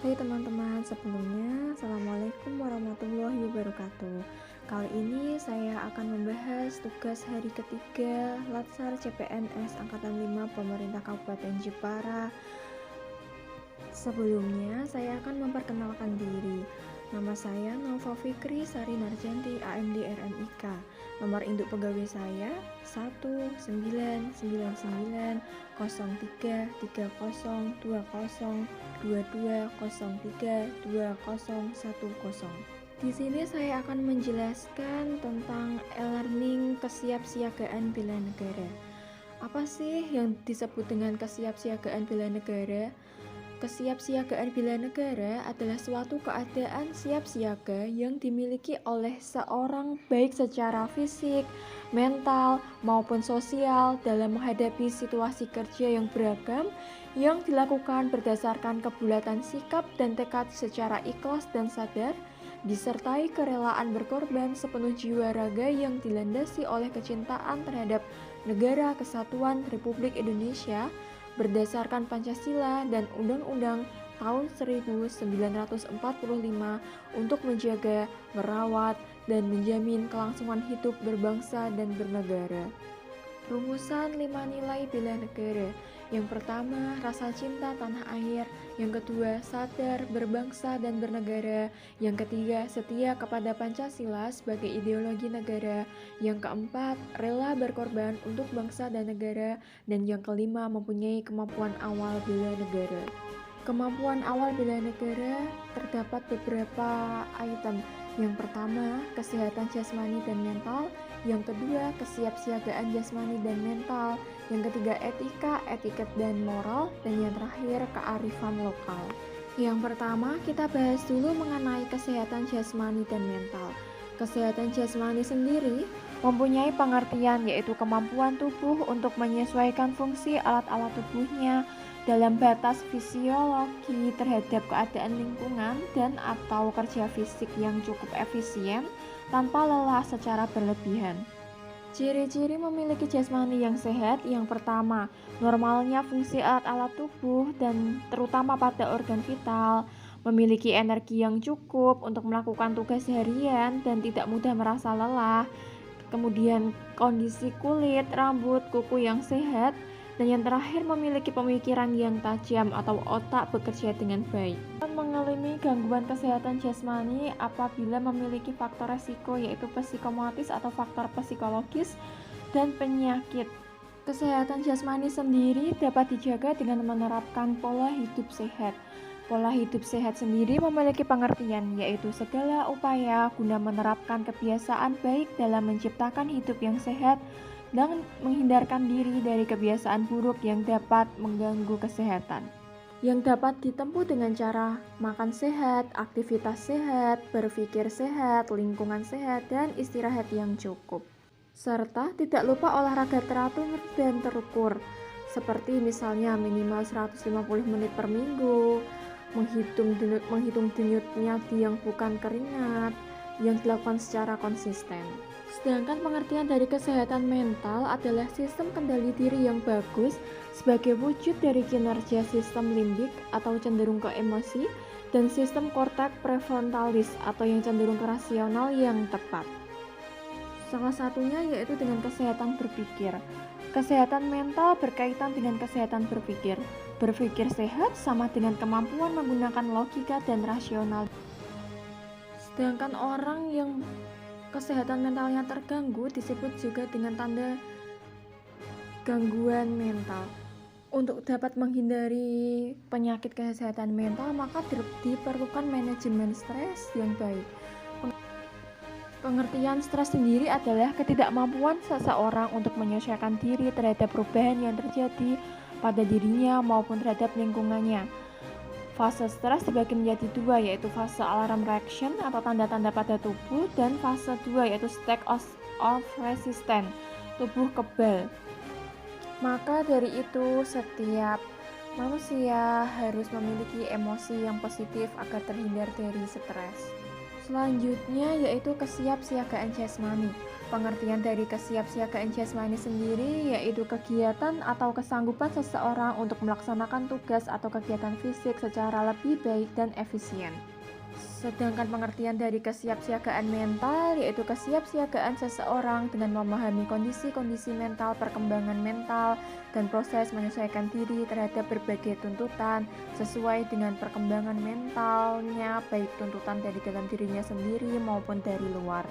Hai teman-teman, sebelumnya Assalamualaikum warahmatullahi wabarakatuh. Kali ini saya akan membahas tugas hari ketiga Latsar CPNS Angkatan 5 Pemerintah Kabupaten Jepara. Sebelumnya saya akan memperkenalkan diri. Nama saya Nova Fikri Sari Narjanti, AMD RMIK. Nomor induk pegawai saya 19993302022032010. Di sini saya akan menjelaskan tentang e-learning kesiapsiagaan bela negara. Apa sih yang disebut dengan kesiapsiagaan bela negara? Kesiapsiagaan bela negara adalah suatu keadaan siap siaga yang dimiliki oleh seorang baik secara fisik, mental, maupun sosial dalam menghadapi situasi kerja yang beragam yang dilakukan berdasarkan kebulatan sikap dan tekad secara ikhlas dan sadar, disertai kerelaan berkorban sepenuh jiwa raga yang dilandasi oleh kecintaan terhadap Negara Kesatuan Republik Indonesia berdasarkan Pancasila dan Undang-Undang tahun 1945 untuk menjaga, merawat, dan menjamin kelangsungan hidup berbangsa dan bernegara. Rumusan 5 nilai bela negara. Yang pertama, rasa cinta tanah air. Yang kedua, sadar berbangsa dan bernegara. Yang ketiga, setia kepada Pancasila sebagai ideologi negara. Yang keempat, rela berkorban untuk bangsa dan negara. Dan yang kelima, mempunyai kemampuan awal bela negara. Kemampuan awal bela negara terdapat beberapa item. Yang pertama, kesehatan jasmani dan mental. Yang kedua, kesiapsiagaan jasmani dan mental. Yang ketiga, etika, etiket dan moral. Dan yang terakhir, kearifan lokal. Yang pertama, kita bahas dulu mengenai kesehatan jasmani dan mental. Kesehatan jasmani sendiri mempunyai pengertian yaitu kemampuan tubuh untuk menyesuaikan fungsi alat-alat tubuhnya dalam batas fisiologi terhadap keadaan lingkungan dan atau kerja fisik yang cukup efisien tanpa lelah secara berlebihan. Ciri-ciri memiliki jasmani yang sehat. Yang pertama, normalnya fungsi alat-alat tubuh dan terutama pada organ vital, memiliki energi yang cukup untuk melakukan tugas harian dan tidak mudah merasa lelah. Kemudian kondisi kulit, rambut, kuku yang sehat. Dan yang terakhir, memiliki pemikiran yang tajam atau otak bekerja dengan baik. Mengalami gangguan kesehatan jasmani apabila memiliki faktor resiko yaitu psikomotis atau faktor psikologis dan penyakit. Kesehatan jasmani sendiri dapat dijaga dengan menerapkan pola hidup sehat. Pola hidup sehat sendiri memiliki pengertian yaitu segala upaya guna menerapkan kebiasaan baik dalam menciptakan hidup yang sehat dan menghindarkan diri dari kebiasaan buruk yang dapat mengganggu kesehatan. Yang dapat ditempuh dengan cara makan sehat, aktivitas sehat, berpikir sehat, lingkungan sehat, dan istirahat yang cukup. Serta tidak lupa olahraga teratur dan terukur, seperti misalnya minimal 150 menit per minggu, menghitung denyut nadi yang bukan keringat, yang dilakukan secara konsisten. Sedangkan pengertian dari kesehatan mental adalah sistem kendali diri yang bagus sebagai wujud dari kinerja sistem limbik atau cenderung ke emosi dan sistem korteks prefrontalis atau yang cenderung ke rasional yang tepat. Salah satunya yaitu dengan kesehatan berpikir. Kesehatan mental berkaitan dengan kesehatan berpikir. Berpikir sehat sama dengan kemampuan menggunakan logika dan rasional. Sedangkan orang yang kesehatan mentalnya terganggu disebut juga dengan tanda gangguan mental. Untuk dapat menghindari penyakit kesehatan mental, maka diperlukan manajemen stres yang baik. Pengertian stres sendiri adalah ketidakmampuan seseorang untuk menyesuaikan diri terhadap perubahan yang terjadi pada dirinya maupun terhadap lingkungannya. Fase stres dibagi menjadi dua, yaitu fase alarm reaction atau tanda-tanda pada tubuh, dan fase 2 yaitu state of resistance, tubuh kebal. Maka dari itu setiap manusia harus memiliki emosi yang positif agar terhindar dari stres. Selanjutnya yaitu kesiapsiagaan jasmani. Pengertian dari kesiapsiagaan jasmani sendiri yaitu kegiatan atau kesanggupan seseorang untuk melaksanakan tugas atau kegiatan fisik secara lebih baik dan efisien. Sedangkan pengertian dari kesiapsiagaan mental yaitu kesiapsiagaan seseorang dengan memahami kondisi-kondisi mental, perkembangan mental, dan proses menyesuaikan diri terhadap berbagai tuntutan sesuai dengan perkembangan mentalnya, baik tuntutan dari dalam dirinya sendiri maupun dari luar.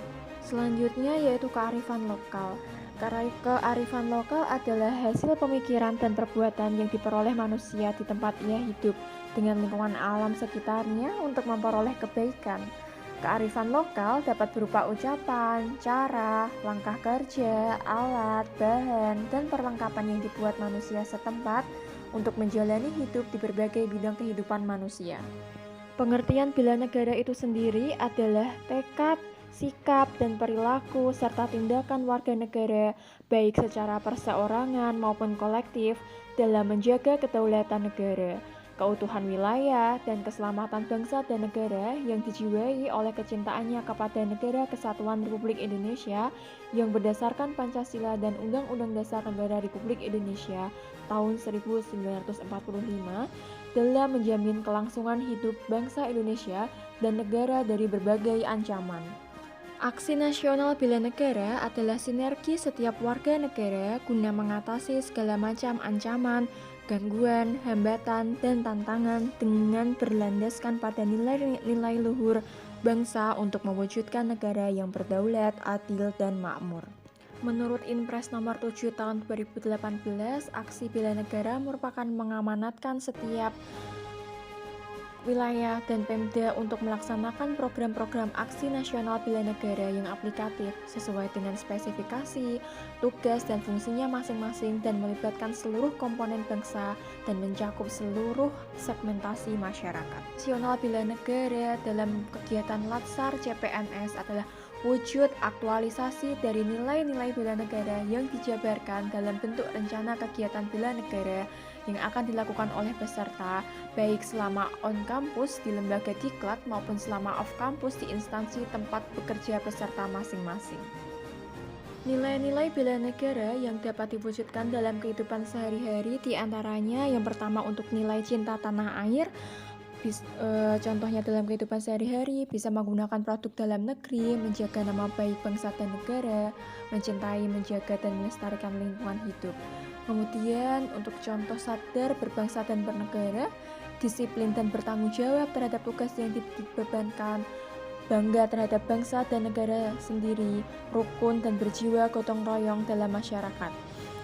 Selanjutnya yaitu kearifan lokal. Kearifan lokal adalah hasil pemikiran dan perbuatan yang diperoleh manusia di tempat ia hidup dengan lingkungan alam sekitarnya untuk memperoleh kebaikan. Kearifan lokal dapat berupa ucapan, cara, langkah kerja, alat, bahan, dan perlengkapan yang dibuat manusia setempat untuk menjalani hidup di berbagai bidang kehidupan manusia. Pengertian bela negara itu sendiri adalah tekad, sikap, dan perilaku serta tindakan warga negara baik secara perseorangan maupun kolektif dalam menjaga kedaulatan negara, keutuhan wilayah, dan keselamatan bangsa dan negara yang dijiwai oleh kecintaannya kepada Negara Kesatuan Republik Indonesia yang berdasarkan Pancasila dan Undang-Undang Dasar Negara Republik Indonesia tahun 1945 dalam menjamin kelangsungan hidup bangsa Indonesia dan negara dari berbagai ancaman. Aksi nasional bela negara adalah sinergi setiap warga negara guna mengatasi segala macam ancaman, gangguan, hambatan, dan tantangan dengan berlandaskan pada nilai-nilai luhur bangsa untuk mewujudkan negara yang berdaulat, adil, dan makmur. Menurut Inpres nomor 7 tahun 2018, aksi bela negara merupakan mengamanatkan setiap wilayah dan Pemda untuk melaksanakan program-program aksi nasional bela negara yang aplikatif sesuai dengan spesifikasi, tugas dan fungsinya masing-masing dan melibatkan seluruh komponen bangsa dan mencakup seluruh segmentasi masyarakat. Nasional bela negara dalam kegiatan Latsar CPNS adalah wujud aktualisasi dari nilai-nilai bela negara yang dijabarkan dalam bentuk rencana kegiatan bela negara yang akan dilakukan oleh peserta baik selama on kampus di lembaga diklat maupun selama off kampus di instansi tempat bekerja peserta masing-masing. Nilai-nilai bela negara yang dapat diwujudkan dalam kehidupan sehari-hari diantaranya yang pertama untuk nilai cinta tanah air. Contohnya dalam kehidupan sehari-hari bisa menggunakan produk dalam negeri, menjaga nama baik bangsa dan negara, mencintai, menjaga, dan melestarikan lingkungan hidup. Kemudian untuk contoh sadar berbangsa dan bernegara, disiplin dan bertanggung jawab terhadap tugas yang dibebankan, bangga terhadap bangsa dan negara sendiri, rukun dan berjiwa gotong royong dalam masyarakat.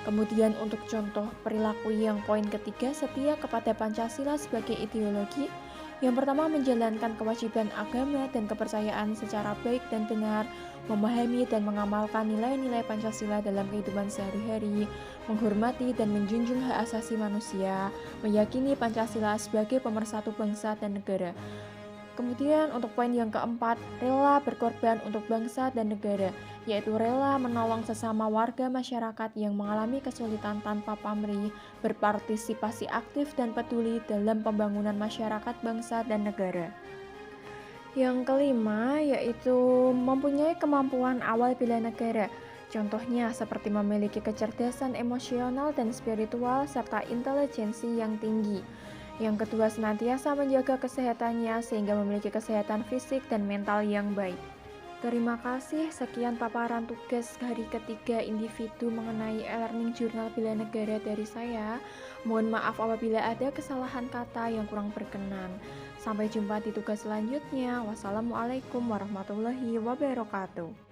Kemudian untuk contoh perilaku yang poin ketiga, setia kepada Pancasila sebagai ideologi. Yang pertama, menjalankan kewajiban agama dan kepercayaan secara baik dan benar, memahami dan mengamalkan nilai-nilai Pancasila dalam kehidupan sehari-hari, menghormati dan menjunjung hak asasi manusia, meyakini Pancasila sebagai pemersatu bangsa dan negara. Kemudian untuk poin yang keempat, rela berkorban untuk bangsa dan negara, yaitu rela menolong sesama warga masyarakat yang mengalami kesulitan tanpa pamrih, berpartisipasi aktif dan peduli dalam pembangunan masyarakat, bangsa, dan negara. Yang kelima, yaitu mempunyai kemampuan awal bela negara. Contohnya seperti memiliki kecerdasan emosional dan spiritual serta intelijensi yang tinggi. Yang kedua, senantiasa menjaga kesehatannya sehingga memiliki kesehatan fisik dan mental yang baik. Terima kasih, sekian paparan tugas hari ketiga individu mengenai e-learning jurnal bela negara dari saya. Mohon maaf apabila ada kesalahan kata yang kurang berkenan. Sampai jumpa di tugas selanjutnya. Wassalamualaikum warahmatullahi wabarakatuh.